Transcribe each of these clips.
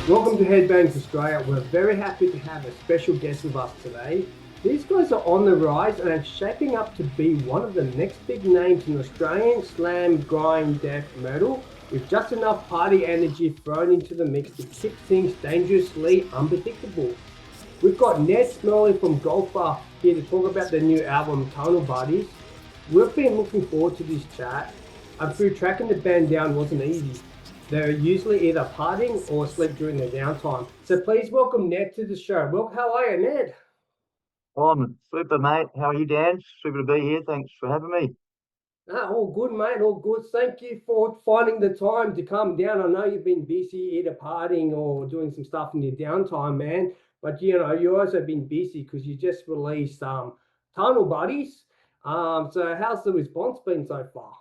Welcome to Headbangers Australia. We're very happy to have a special guest with us today. These guys are on the rise and are shaping up to be one of the next big names in Australian slam, grind, death metal, with just enough party energy thrown into the mix to keep things dangerously unpredictable. We've got Ned Smelly from Gopher here to talk about their new album, Tunnel Buddies. We've been looking forward to this chat. I'm through tracking the band down wasn't easy. They're usually either partying or asleep during their downtime. So please welcome Ned to the show. Well, how are you, Ned? I'm super, mate. How are you, Dan? Super to be here. Thanks for having me. All good, mate. All good. Thank you for finding the time to come down. I know you've been busy either partying or doing some stuff in your downtime, man. But, you know, you've also been busy because you just released Tunnel Buddies. So how's the response been so far?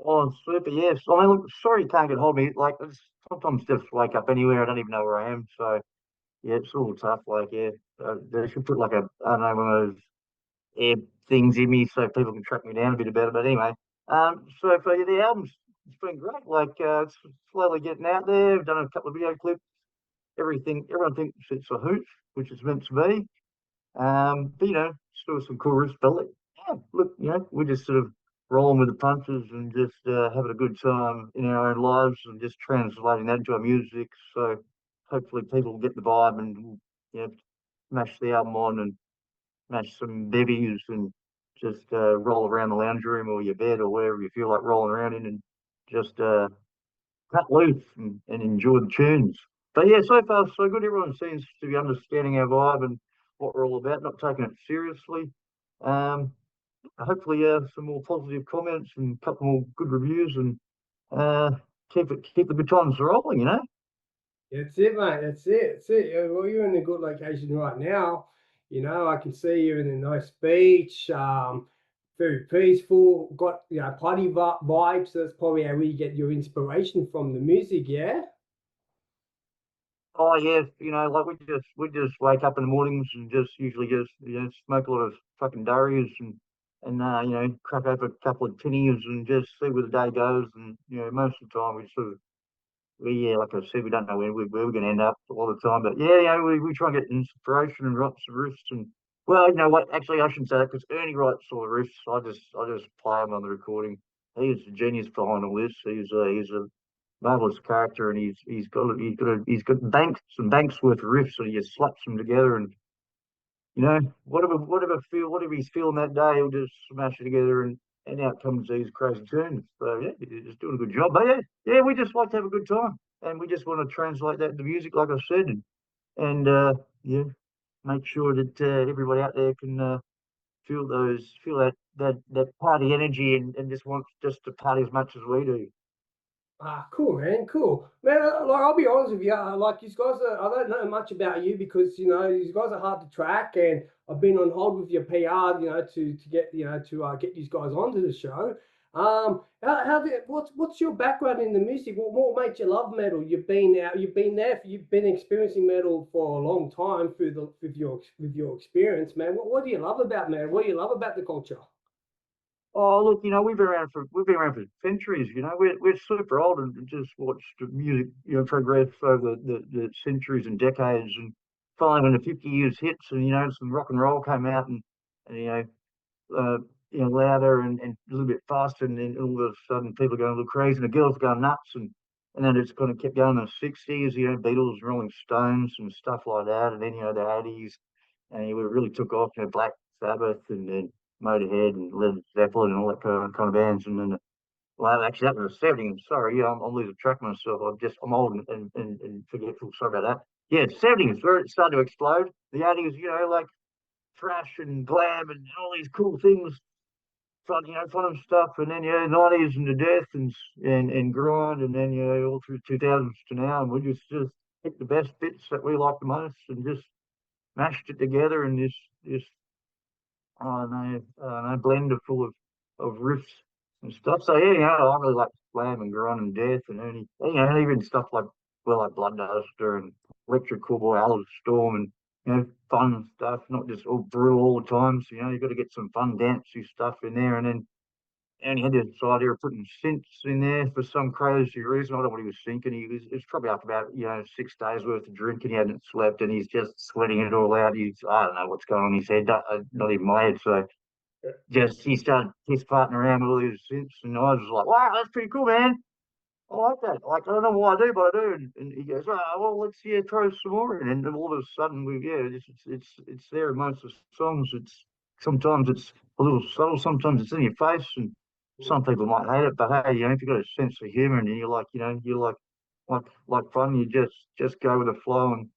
Oh, super, yes. I mean, look, sorry you can't get hold of me. Like, sometimes just wake up anywhere. I don't even know where I am. So, yeah, it's a little tough. Like, yeah, they should put like I don't know, one of those air things in me so people can track me down a bit better. But anyway, so for the albums, it's been great. Like, it's slowly getting out there. I've done a couple of video clips. Everyone thinks it's a hoot, which it's meant to be. But you know, still some cool riffs. But yeah, look, you know, we're just sort of rolling with the punches and just having a good time in our own lives and just translating that into our music. So hopefully people get the vibe and you know, smash the album on and smash some bevies and just roll around the lounge room or your bed or wherever you feel like rolling around in and just cut loose and enjoy the tunes. But yeah, so far so good. Everyone seems to be understanding our vibe and what we're all about, not taking it seriously. Um, hopefully, some more positive comments and a couple more good reviews, and uh, keep the good times rolling. You know. That's it, mate. That's it. That's it. Well, you're in a good location right now. You know, I can see you're in a nice beach, very peaceful, got, you know, party vibes. That's probably how you get your inspiration from the music, yeah? Oh yeah, you know, like we just wake up in the mornings and just usually just you know smoke a lot of fucking durries and you know crack open a couple of tinnies and just see where the day goes. And you know, most of the time we sort of yeah, like I said, we don't know where we're going to end up a lot of the time. But yeah, yeah, we try and get inspiration and write some riffs. And well, you know what? Actually, I shouldn't say that because Ernie writes all the riffs. I just play them on the recording. He's a genius behind all this. He's a marvelous character, and he's got banks worth of riffs, so he just slaps them together. And you know, whatever he's feeling that day, he'll just smash it together and out comes these crazy tunes. So yeah, he's just doing a good job. But yeah, yeah, we just like to have a good time, and we just want to translate that into music, like I said, and yeah, make sure that everybody out there can feel that party energy and just wants just to party as much as we do. Cool, man. Cool, man. Like, I'll be honest with you. Like, these guys are, I don't know much about you because you know these guys are hard to track, and I've been on hold with your PR, you know, to get you know to get these guys onto the show. What's your background in the music? What made you love metal? You've been there, you've been experiencing metal for a long time through with your experience, man. What do you love about metal? What do you love about the culture? Oh, look, you know, we've been around for centuries. You know, we're super old and just watched the music, you know, progress over the centuries and decades. And finally, when the 50 years hits, and you know, some rock and roll came out, and uh, louder and a little bit faster, and then all of a sudden, people are going a little crazy, and the girls are going nuts, and then it's kind of kept going in the 60s. You know, Beatles, Rolling Stones, and stuff like that, and then you know the 80s, and it really took off. You know, Black Sabbath and Motorhead and Led Zeppelin and all that kind of bands. And then, well, actually, that was the 70s. Sorry, yeah, I'm losing track of myself. I'm old and forgetful. Sorry about that. Yeah, 70s, where it started to explode. The 80s, you know, like thrash and glam and all these cool things, fun and stuff. And then, yeah, 90s and the death and grind. And then, yeah, all through 2000s to now. And we just hit the best bits that we like the most and just mashed it together in this I don't know, blender full of riffs and stuff. So yeah, I really like Slam and Grunt and Death and any, even stuff like like Bloodduster and Electric Cowboy, Alice Storm and fun stuff, not just all brutal all the time. So you've got to get some fun dancey stuff in there, and then and he had this idea of putting synths in there for some crazy reason. I don't know what he was thinking. It's probably after about 6 days worth of drinking. He hadn't slept, and he's just sweating it all out. I don't know what's going on in his head. Not even my head. So just he started piss farting around with all these synths, and I was like, "Wow, that's pretty cool, man. I like that. Like I don't know what I do, but I do." And he goes, "Oh, well, let's throw some more in." And then all of a sudden, it's there in most of the songs. Sometimes it's a little subtle, sometimes it's in your face, and some people might hate it. But hey, if you've got a sense of humor and you're like, you're like fun, you just go with the flow and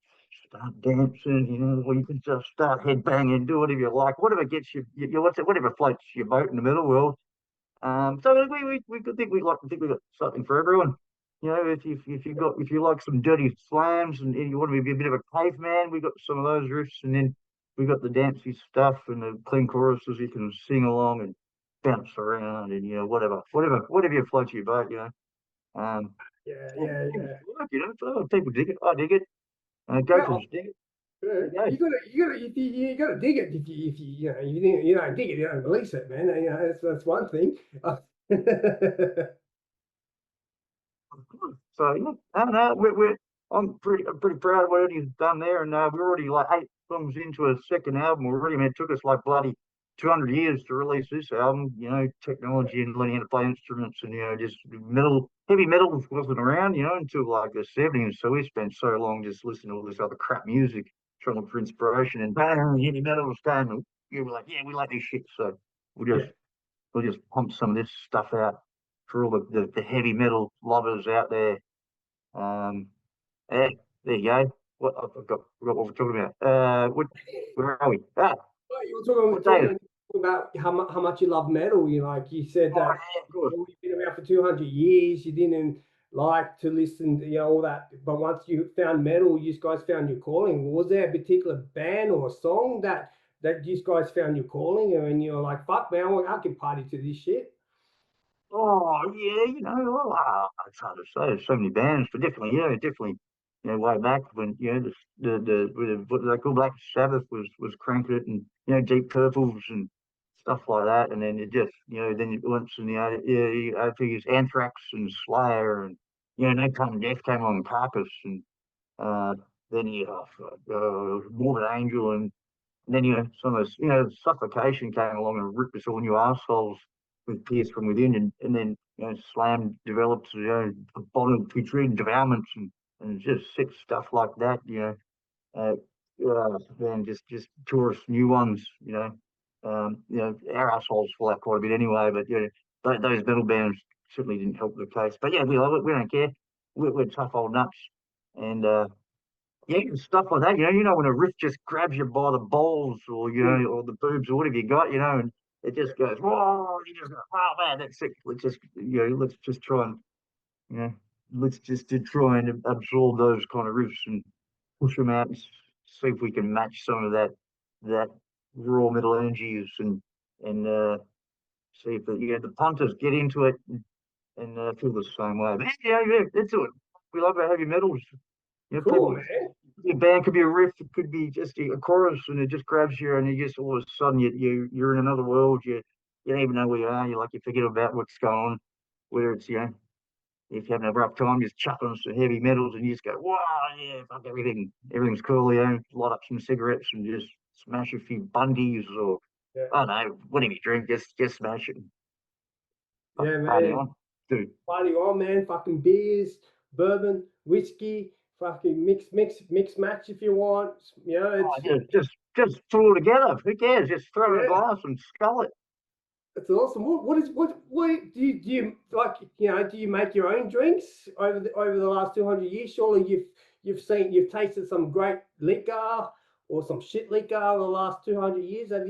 start dancing, or you can just start headbanging, do whatever you like, whatever gets whatever floats your boat in the middle world. So we could think we got something for everyone. If you like some dirty slams and you want to be a bit of a caveman, we got some of those riffs, and then we got the dancey stuff and the clean choruses you can sing along and bounce around and whatever you float your boat. Um, Yeah. so people dig it. I dig it. Well, Gophers dig it. There you go. you gotta dig it. If you don't dig it, you don't release it, man. That's one thing. So yeah, I don't know. I'm pretty proud of what Eddie's done there, and we're already like 8 songs into a second album already. Man, it took us like bloody 200 years to release this album. Technology and learning how to play instruments, and just heavy metal wasn't around, until like the 70s. So we spent so long just listening to all this other crap music, trying to look for inspiration, and bang, heavy metal was came, and we were like, yeah, we like this shit. So we'll Yeah, just we'll just pump some of this stuff out for all the heavy metal lovers out there. um, yeah, there you go. Forgot what we're talking about. Where are we? well, you were What day is it? talking about how much you love metal. You said Oh, that yeah, of course. you've been around for 200 years. You didn't like to listen to all that, but once you found metal, you guys found your calling. Was there a particular band or a song that you guys found your calling, and you're like, fuck, man, I can party to this shit? Oh, yeah, it's hard to say. There's so many bands, but definitely, way back when, what they call Black Sabbath was cranking it, and, Deep Purples and stuff like that. And then it just, then once in I think it's Anthrax and Slayer and, No Time Death came on Carcass and, uh, then you have, Morbid Angel and then, some of this, suffocation came along and ripped us all new assholes with Pierce from within. And then, Slam developed, a bottom featuring devourments and just sick stuff like that, uh, then just tourist new ones, our assholes fall out quite a bit anyway, but, those metal bands certainly didn't help the case. But yeah, we love it. We don't care. We're tough old nuts. And, yeah, stuff like that. When a riff just grabs you by the balls or or the boobs or whatever you got, and it just goes, whoa, you just go, oh man, that's sick. Let's just try and you know, let's just to try and absorb those kind of riffs and push them out and see if we can match some of that raw metal energies and see if the punters get into it and feel the same way. But yeah, that's it. We love our heavy metals. Cool, People, man. a band could be a riff, it could be just a chorus, and it just grabs you, and you just all of a sudden you're in another world. You don't even know where you are. You forget about what's going on. Whether it's if you're having a rough time, just chuck on some heavy metals, and you just go, wow, yeah, fuck everything's cool. Light up some cigarettes and just smash a few bundies or Yeah, I don't know, whatever you drink, just smash it and yeah, fucking party man. on, dude. Party on, man. Fucking beers, bourbon, whiskey, fucking mix match if you want. Oh, It's just throw it together. Who cares? Just throw in a yeah, glass and scull it. it's awesome. What do you like? Do you make your own drinks over the last 200 years? Surely you've tasted some great liquor or some shit liquor over the last 200 years. Have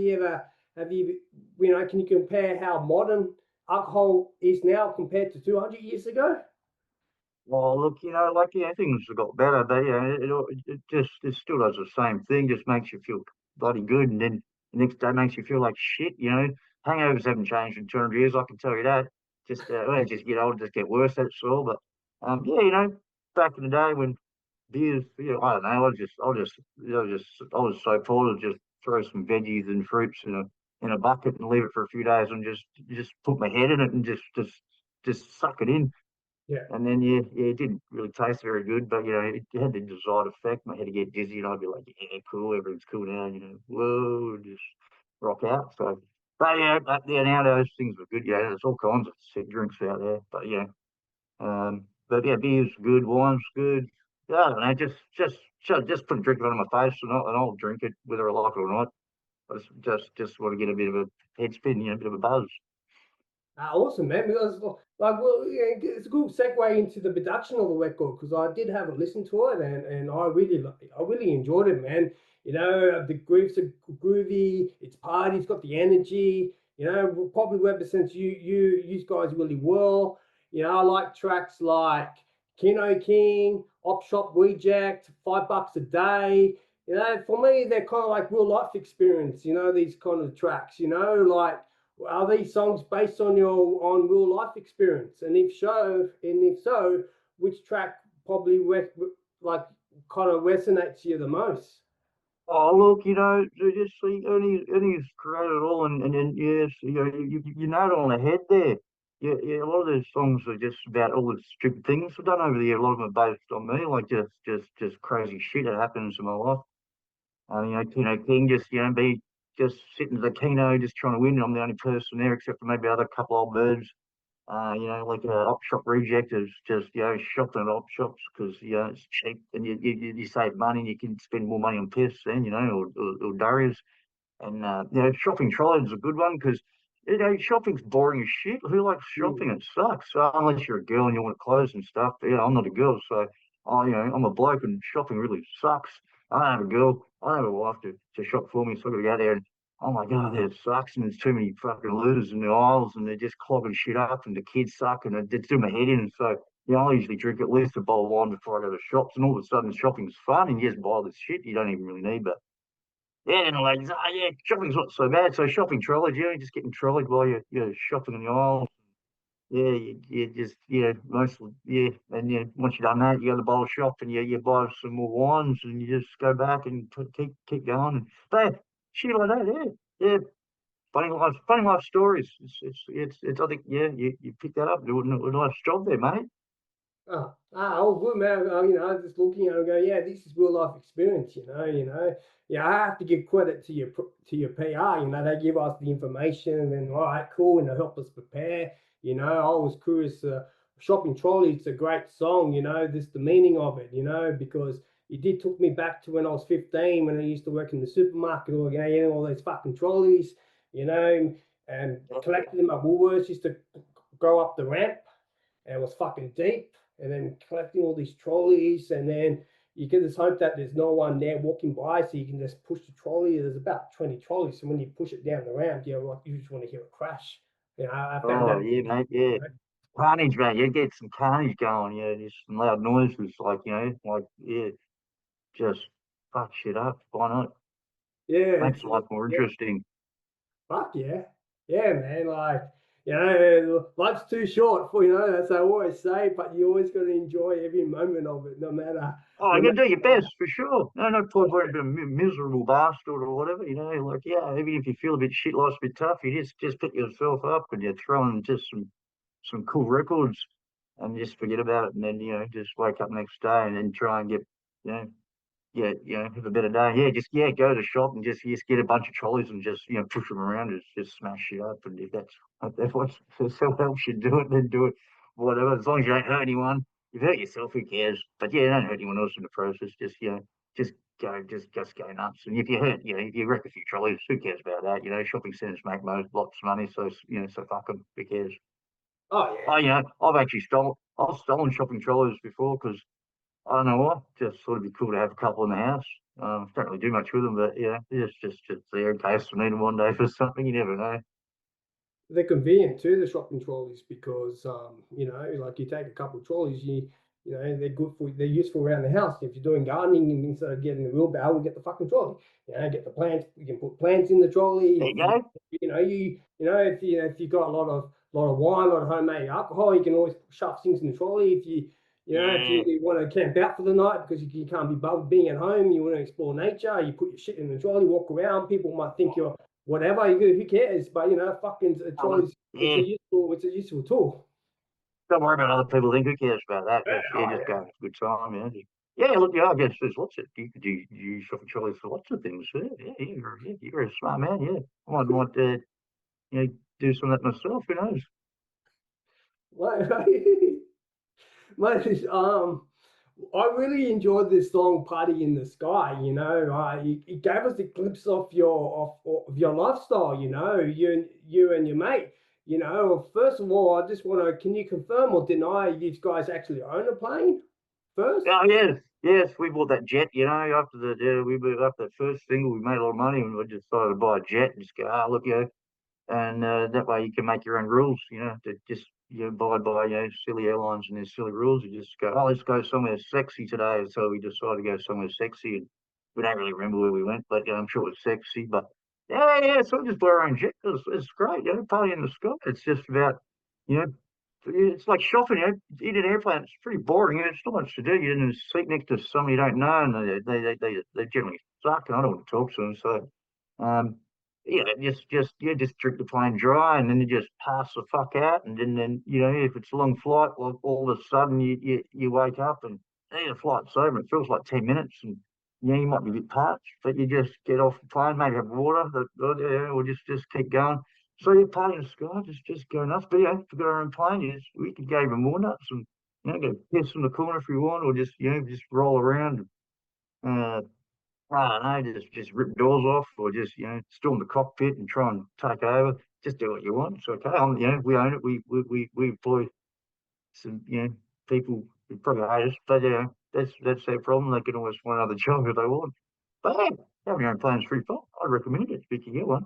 you Can you compare how modern alcohol is now compared to 200 years ago? Well, look, like yeah, things have got better, but yeah, it still does the same thing. Just makes you feel bloody good, and then the next day makes you feel like shit. Hangovers haven't changed in 200 years. I can tell you that. Just well, just get older, just get worse. That's all. But yeah, back in the day when beers, I don't know. I was so poor to just throw some veggies and fruits in a bucket and leave it for a few days and just put my head in it and just suck it in. Yeah. And then yeah, it didn't really taste very good, but it had the desired effect. My head to get dizzy, and I'd be like, yeah, cool, everything's cool now, whoa, just rock out. So, but yeah, nowadays things are good. Yeah, there's all kinds of sick drinks out there, but but yeah, beer's good, wine's good. Yeah, I don't know, just put a drink on my face, and I'll drink it whether I like it or not. I just want to get a bit of a head spin, a bit of a buzz. Awesome, man. Because well, yeah, it's a good segue into the production of the record because I did have a listen to it and I really enjoyed it, man. The grooves are groovy. It's party. It's got the energy. Probably represents you guys really well. I like tracks like Kino King, Op Shop Reject, $5 a day. For me, they're kind of like real life experience. These kind of tracks. Like are these songs based on your on real life experience? And if so, which track probably like kind of resonates you the most? Oh, look, just see, Ernie's great at all, and yes, you know it on the head there. Yeah, yeah, a lot of those songs are just about all the stupid things I've done over the year. A lot of them are based on me, like just crazy shit that happens in my life. King just, be just sitting at the keno, just trying to win. I'm the only person there, except for maybe other couple old birds. Like a op shop reject is just, shopping at op shops because, it's cheap and you save money and you can spend more money on piss then, or durries. And shopping trolley is a good one because shopping's boring as shit. Who likes Mm. shopping? It sucks. So unless you're a girl and you want clothes and stuff. But, I'm not a girl, so I'm a bloke and shopping really sucks. I don't have a girl. I don't have a wife to shop for me, so I've got to go out there and oh my god, it sucks and there's too many fucking looters in the aisles and they're just clogging shit up and the kids suck and it's doing my head in. And so I usually drink at least a bowl of wine before I go to shops and all of a sudden shopping's fun and you just buy this shit you don't even really need, but yeah, and like, yeah, shopping's not so bad. So shopping trolleyed, just getting trolleyed while you're shopping in the aisles. Yeah, you just, mostly, yeah. And once you've done that, you go to the bowl shop and you buy some more wines and you just go back and keep going. But shit like that, yeah, yeah. Funny life stories. I think, yeah, you picked that up. Doing a nice job there, mate. Oh, good man. I was just looking at it and go, yeah, this is real life experience. Yeah, I have to give credit to your PR. They give us the information, and then all right, cool, and they help us prepare. I was curious. Shopping Trolley, it's a great song. Just the meaning of it. Because it did took me back to when I was 15, when I used to work in the supermarket, all those fucking trolleys. And collecting them at Woolworths used to go up the ramp and it was fucking deep. And then collecting all these trolleys, and then you can just hope that there's no one there walking by, so you can just push the trolley. There's about 20 trolleys, so when you push it down the ramp, you just want to hear a crash. I found Oh that. yeah, mate. Yeah, carnage, mate. You get some carnage going. Yeah, just some loud noises, like yeah, just fuck shit up. Why not? Yeah, Makes life more yeah, interesting. fuck yeah, yeah, man. Like life's too short for as I always say, but you always got to enjoy every moment of it, no matter, Oh, no you matter. gotta do your best for sure. No point being a miserable bastard or whatever. Like yeah, even if you feel a bit shit, life's a bit tough, you just pick yourself up and you throw in just some cool records and just forget about it, and then just wake up next day and then try and get you know yeah, have a better day. Yeah, just go to the shop and just get a bunch of trolleys and just push them around, just smash it up. And if that's what helps you do it, then do it. Whatever, as long as you don't hurt anyone. You've hurt yourself, who cares? But yeah, don't hurt anyone else in the process. Just just just go nuts. And if you hurt, if you wreck a few trolleys, who cares about that? Shopping centres make lots of money, so so fuck them. Who cares? Oh Oh, yeah. I've stolen shopping trolleys before because I don't know what. Just thought it'd be cool to have a couple in the house. Don't really do much with them, but yeah, it's just there in case I need them one day for something. You never know. They're convenient too, the shopping trolleys, because like you take a couple of trolleys, You know, they're good for, they're useful around the house. If you're doing gardening and instead of getting the wheelbarrow, we get the fucking trolley. You know, get the plants. You can put plants in the trolley. There If you go. if you got a lot of wine, a lot of homemade alcohol, you can always shove things in the trolley. If Yeah. you want to camp out for the night because you can't be bothered being at home, you want to explore nature, you put your shit in the trolley, walk around. People might think you're whatever. Who cares? But fucking a Oh, trolley's yeah. it's a useful tool. Don't worry about other people think. Who cares about that? Yeah, Just yeah, oh just yeah. go have a good time. Yeah. Yeah, look, yeah, I guess there's lots of you use shopping trolleys for lots of things. You're a smart man. Yeah, I might do some of that myself. Who knows? Like, mate, I really enjoyed this song "Party in the Sky." It gave us a glimpse of your lifestyle. You and your mate. First of all, I just want to. Can you confirm or deny you guys actually own a plane first? Oh yes, yes. We bought that jet. After after the first single, we made a lot of money, and we just decided to buy a jet and just go. Look, and that way you can make your own rules. To just abide by silly airlines and their silly rules. You just go, let's go somewhere sexy today. So we decided to go somewhere sexy, and we don't really remember where we went, but I'm sure it was sexy. But yeah. So we just flew our own jet. It's great. Party in the sky. It's just about you know. It's like shopping, in an airplane. It's pretty boring. There's not much to do. You're in a seat next to somebody you don't know, and they generally suck, and I don't want to talk to them. So, um, just drink the plane dry, and then you just pass the fuck out, and then if it's a long flight, well, all of a sudden you wake up and the flight's over. It feels like 10 minutes, and you might be a bit parched, but you just get off the plane, maybe have water, or just keep going. So yeah, party in the sky, just go nuts. But yeah, if we got our own plane, we could go even more nuts and go piss in the corner if we want, or just roll around. Uh, I don't know, just rip doors off, or just storm the cockpit and try and take over. Just do what you want. It's okay. We own it. We employ some people who probably hate us, but that's their problem. They can always find another job if they want. But yeah, having your own plane's pretty fun. I'd recommend it if you can get one.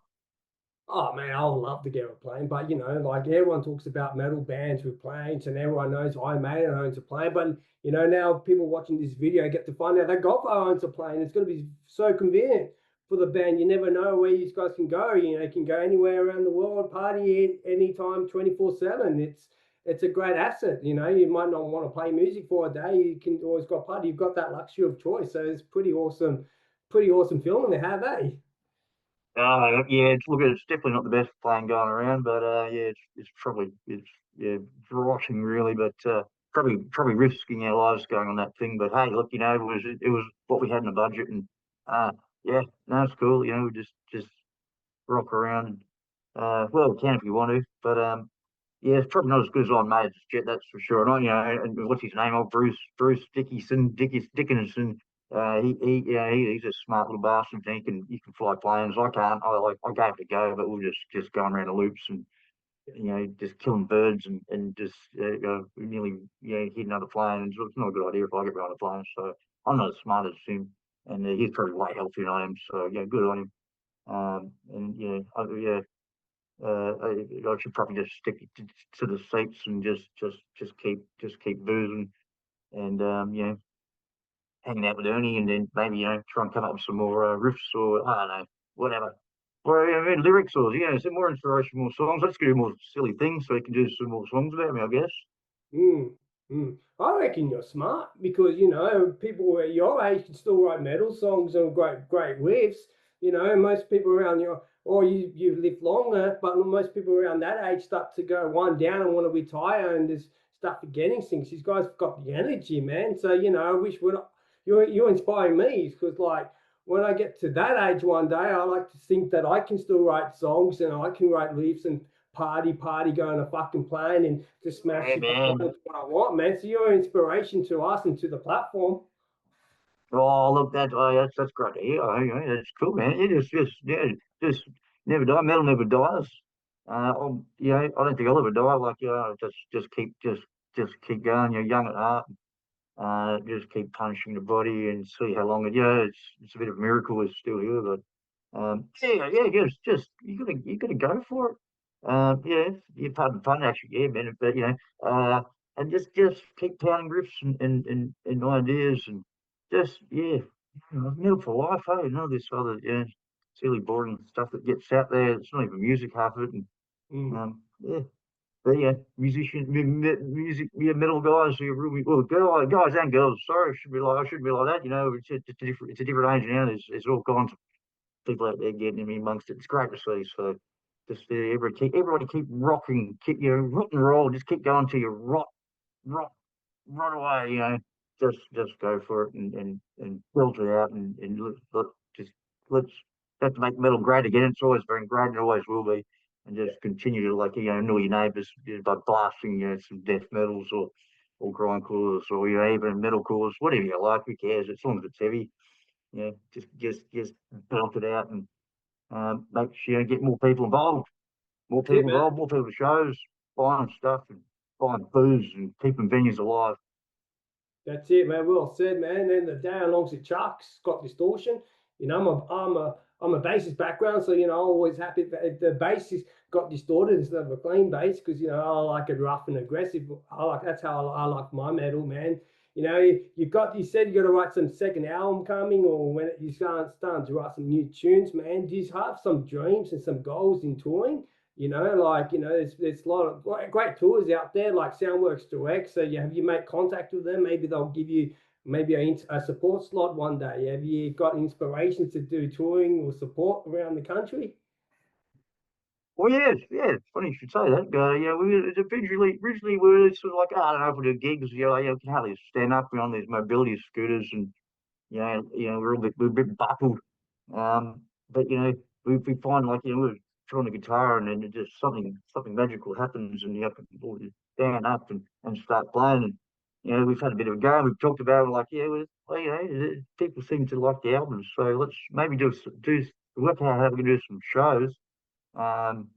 Oh man, I would love to get a plane, but like everyone talks about metal bands with planes, and everyone knows Iron Maiden owns a plane. But now people watching this video get to find out that Gopher owns a plane. It's going to be so convenient for the band. You never know where these guys can go. You can go anywhere around the world, party anytime, 24/7. It's a great asset. You might not want to play music for a day. You can always go party. You've got that luxury of choice, so it's pretty awesome feeling to have, eh? Yeah, it's definitely not the best plane going around, but yeah, it's probably yeah, rotting really, but probably risking our lives going on that thing. But hey, look, it was what we had in the budget, and uh, yeah, no, it's cool. We just rock around. And, well, we can if you want to, but yeah, it's probably not as good as Iron Maiden's jet, that's for sure. And and what's his name? Oh, Bruce Dickinson. He's a smart little bastard. He can fly planes. I can't. I gave it a go, but we're just going around the loops and just killing birds and just nearly hit another plane. And it's not a good idea if I get around a plane. So I'm not as smart as him, and he's probably way healthier than I am. So yeah, good on him. And yeah, I should probably just stick to the seats and just keep boozing and hanging out with Ernie, and then maybe try and come up with some more riffs or I don't know, whatever. Or lyrics or some more inspiration, more songs. Let's do more silly things so we can do some more songs about me, I guess. Mm, I reckon you're smart because people at your age can still write metal songs and great riffs. Most people around or you live longer, but most people around that age start to go wind down and want to retire and just start forgetting things. These guys have got the energy, man. So I wish you're inspiring me because like when I get to that age one day, I like to think that I can still write songs and I can write riffs and party, go on a fucking plane and just smash Yeah, it what man. I want, man. So you're an inspiration to us and to the platform. Oh, look, that's great to hear. That's cool, man. Just never die. Metal never dies. I don't think I'll ever die. Like, just keep going. You're young at heart. Just keep punishing the body and see how long it. Yeah, it's a bit of a miracle we're still here, but yeah, just you gotta go for it. Yeah, you pardon the pun, actually, yeah, man. But and just keep pounding riffs and ideas and just metal for life. Hey, none of this other silly boring stuff that gets out there. It's not even music half of it, and Mm. yeah. But yeah, music, yeah, metal guys who are really well, guys and girls. Sorry, I shouldn't be like that. You know, it's a different age now. There's all kinds of people out there getting in amongst it. It's great to see. So just everybody keep rocking, keep rock and roll. Just keep going till you rock, run away. Just go for it and build it out and let's have to make metal great again. It's always been great and it always will be. And just continue to annoy your neighbours by blasting some death metals or grindcore or even metalcore, whatever you like. Who cares? As long as it's heavy, just belt it out and make sure get more people involved. More That's it, people man. involved, more people to shows, buying stuff and buying booze and keeping venues alive. That's it, man. Well said, man. Then the day alongs with Chuck's got distortion. I'm a bassist background, so I'm always happy if the bass has got distorted instead of a clean bass because I like it rough and aggressive. That's how I like my metal, man. You said you got to write some second album coming, or when you starting to write some new tunes, man. Do you have some dreams and some goals in touring? There's a lot of great tours out there, like Soundworks Direct. So have you made contact with them? Maybe they'll give you maybe a support slot one day. Have you got inspirations to do touring or support around the country? Well, yeah. It's funny you should say that. Originally we were sort of like, I don't know if we do gigs. We can hardly stand up. We're on these mobility scooters, and we're a bit buckled. But we find we're trying a guitar, and then it just something magical happens, and you have to all just stand up and start playing. And we've had a bit of a go. We've talked about it, like, people seem to like the albums, so let's maybe do work out how we can do some shows. Um,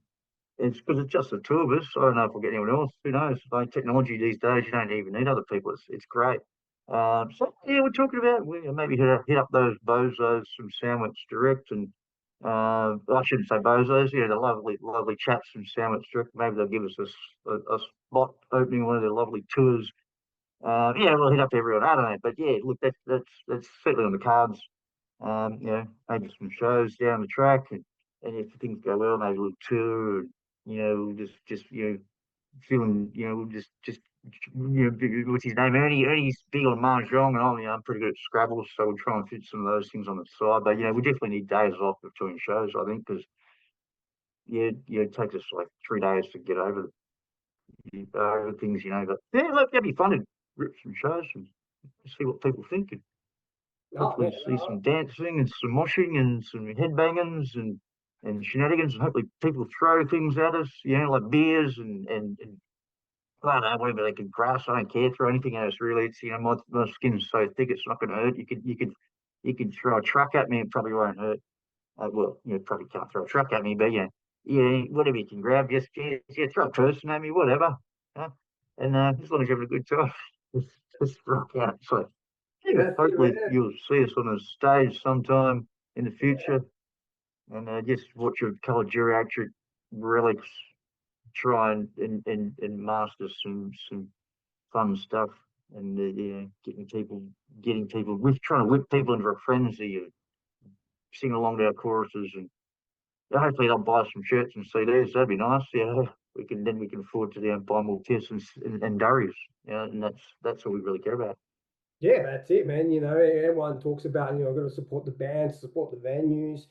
it's because it's just the two of us. I don't know if we'll get anyone else. Who knows? Like technology these days, you don't even need other people. It's great. So yeah, we're talking about maybe hit up those bozos from Sandwich Direct, and I shouldn't say bozos. The lovely chaps from Sandwich Direct. Maybe they'll give us a spot opening one of their lovely tours. We'll hit up everyone. I don't know, but yeah, look, that's certainly on the cards. Maybe some shows down the track, and if things go well, maybe a little tour. And, we'll just feeling, we'll just what's his name? Ernie's big on mahjong, and I'm pretty good at Scrabble, so we'll try and fit some of those things on the side. But we definitely need days off between shows, I think, because it takes us like 3 days to get over things, But yeah, look, that'd be fun to rip some shows and see what people think. And Oh man, hopefully see some dancing and some moshing and some headbangers and shenanigans, and hopefully people throw things at us, like beers and I don't know, whatever they can grasp. I don't care, throw anything at us really. It's my skin's so thick it's not gonna hurt. You could throw a truck at me, it probably won't hurt. Well, you probably can't throw a truck at me, but whatever you can grab, just throw a person at me, whatever. Uh, and as long as you're having a good time, just rock out. So yeah, that's it, hopefully man. you'll see us on a stage sometime in the future, and just watch your coloured geriatric relics try and master some fun stuff, and getting people with trying to whip people into a frenzy of sing along to our choruses, and hopefully they'll buy some shirts and CDs. That'd be nice. We can afford to buy more tips and durries. And that's all we really care about. Yeah, that's it, man. Everyone talks about, I've got to support the bands, support the venues,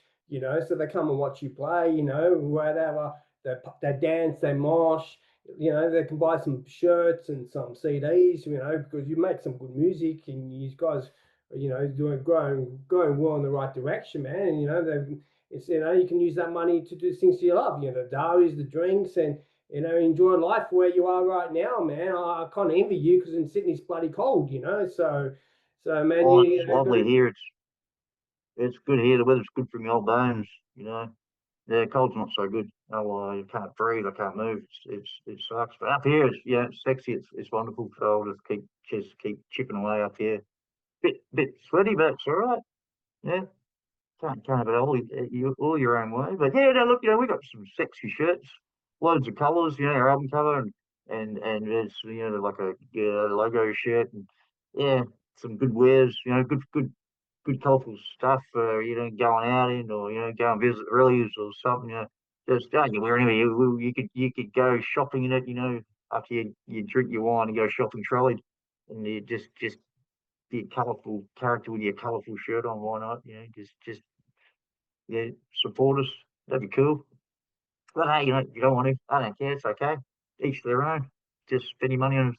so they come and watch you play, whatever. They dance, they mosh, they can buy some shirts and some CDs, because you make some good music and you guys, doing growing well in the right direction, man. And, you can use that money to do things you love, the diaries, the drinks, and enjoy life where you are right now, man. I kind of envy you because in Sydney's bloody cold, So man, Oh, you it's got lovely to. here. It's good here. The weather's good for my old bones. Yeah, cold's not so good. Oh, you can't breathe. I can't move. It sucks. But up here, it's sexy. It's wonderful. So I'll just keep chipping away up here. Bit sweaty, but it's all right. Yeah, can't have it all your own way. But yeah, no, look, we got some sexy shirts, loads of colours. Our album cover, and it's like a logo shirt and yeah, some good wares, good colourful stuff for going out in or go and visit relatives or something. Just don't you wear anyway. You could go shopping in it. After you drink your wine and go shopping trolley, and you just be a colourful character with your colourful shirt on. Why not? Just yeah, support us. That'd be cool. But hey, if you don't want to, I don't care. It's okay. Each their own. Just spend your money on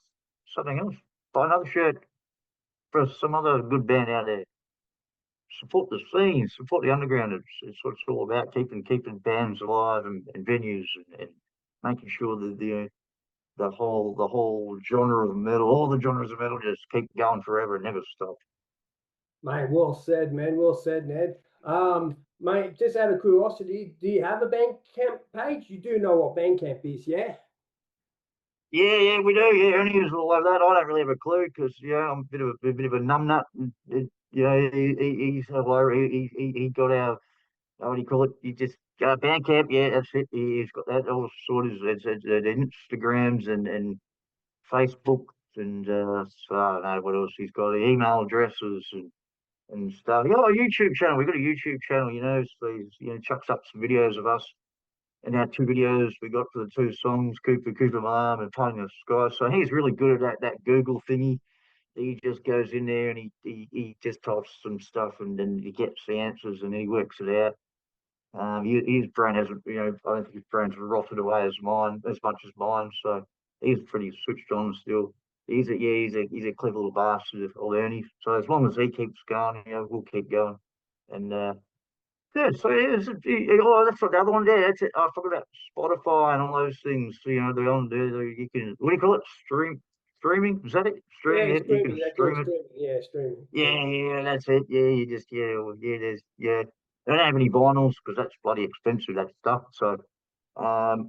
something else. Buy another shirt for some other good band out there. Support the scene, support the underground. It's what it's all about. Keeping bands alive and venues and making sure that the whole genre of metal, all the genres of metal, just keep going forever and never stop. Mate, well said, man. Well said, Ned. Mate, just out of curiosity, do you have a Bandcamp page? You do know what Bandcamp is, yeah? Yeah, we do. Yeah, Ernie is all over that. I don't really have a clue because I'm a bit of a numbnut. He's he got our what do you call it? He just Bandcamp. Yeah, that's it. He's got that all sorted. It's Instagrams and Facebooks and so I don't know what else he's got. Email addresses and stuff. Yeah, a YouTube channel. We've got a YouTube channel. So he's chucks up some videos of us and our two videos we got for the two songs, Cooper My Arm and Painting the Sky. So he's really good at that Google thingy. He just goes in there and he just types some stuff and then he gets the answers and he works it out. His brain hasn't, I don't think his brain's rotted away as much as mine. So he's pretty switched on still. He's a clever little bastard, old Ernie. So as long as he keeps going, we'll keep going. And yeah, so that's what the other one there. That's it. I forgot about Spotify and all those things. They're on there. You can what do you call it? Streaming? Is that it? Streaming? Yeah, Yeah, you streaming. can They call it stream it. streaming. Yeah, streaming. Yeah. Yeah, that's it. Yeah, you just there's They don't have any vinyls because that's bloody expensive. That stuff. So it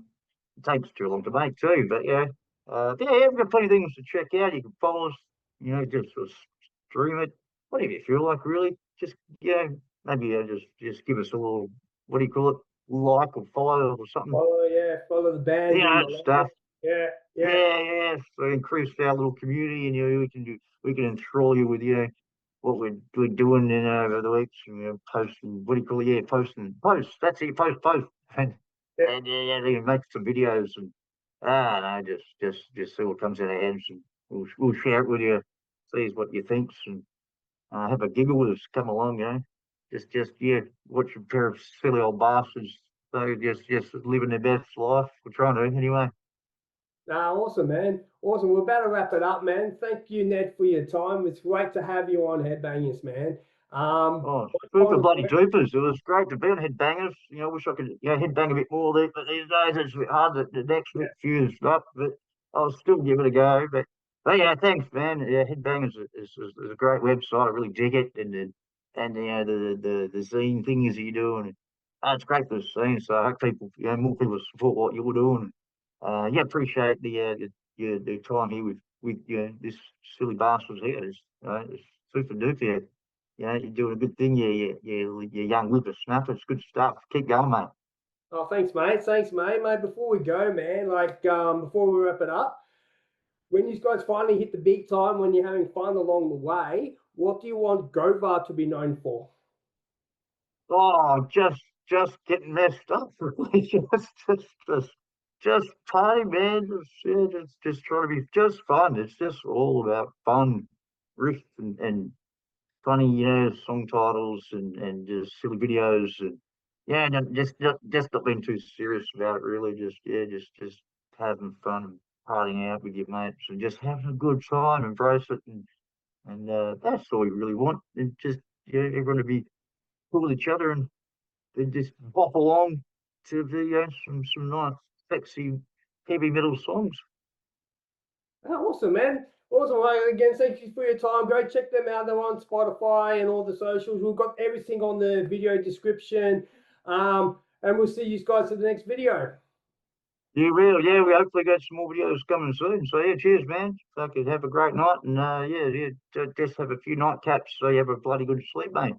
takes too long to make too. But yeah, we've got plenty of things to check out. You can follow us. Just sort of stream it. Whatever you feel like, really. Just maybe just give us a little what do you call it? Like or follow or something. Follow the band, give them a Stuff. like. Yeah, yeah. Yeah. So increase our little community, and we can enthrall you with what we're doing over the weeks, and posting. What do you call it? Yeah, posting posts. That's it. Post, and Yeah. they can make some videos and no, just see what comes out of our heads, and we'll share it with you. See what you think, and have a giggle with us. Come along, watch a pair of silly old bastards. So just living their best life. We're trying to anyway. Nah, awesome, man. Awesome. We're about to wrap it up, man. Thank you, Ned, for your time. It's great to have you on Headbangers, man. Oh, One super final bloody question. doopers. It was great to be on Headbangers. Wish I could, headbang a bit more there, but these days it's a bit hard. The next bit fused up, but I'll still give it a go. But yeah, thanks, man. Yeah, Headbangers is a great website. I really dig it, and the zine things that you're doing. It's great for the scene. So I hope more people support what you're doing. Appreciate the time here with this silly bastards here. It's super duper. You're doing a good thing. You're young whippersnapper. It's good stuff. Keep going, mate. Oh, thanks, mate. Thanks, mate. Mate, before we go, man, before we wrap it up, when you guys finally hit the big time, when you're having fun along the way, what do you want Gopher to be known for? Oh, just getting messed up. Really. Just party, man. Just trying to be just fun. It's just all about fun, riff and funny, song titles and just silly videos and no, just not being too serious about it. Really, just having fun and partying out with your mates and just having a good time, embrace it, and that's all we really want. And just everyone to be cool with each other and just bop along to the some nice, sexy, heavy metal songs. Oh, awesome, man. Awesome. Well, again, thank you for your time. Go check them out. They're on Spotify and all the socials. We've got everything on the video description. And we'll see you guys in the next video. You will, yeah. We hopefully got some more videos coming soon. So yeah, cheers, man. Fucking have a great night, and just have a few nightcaps so you have a bloody good sleep, mate.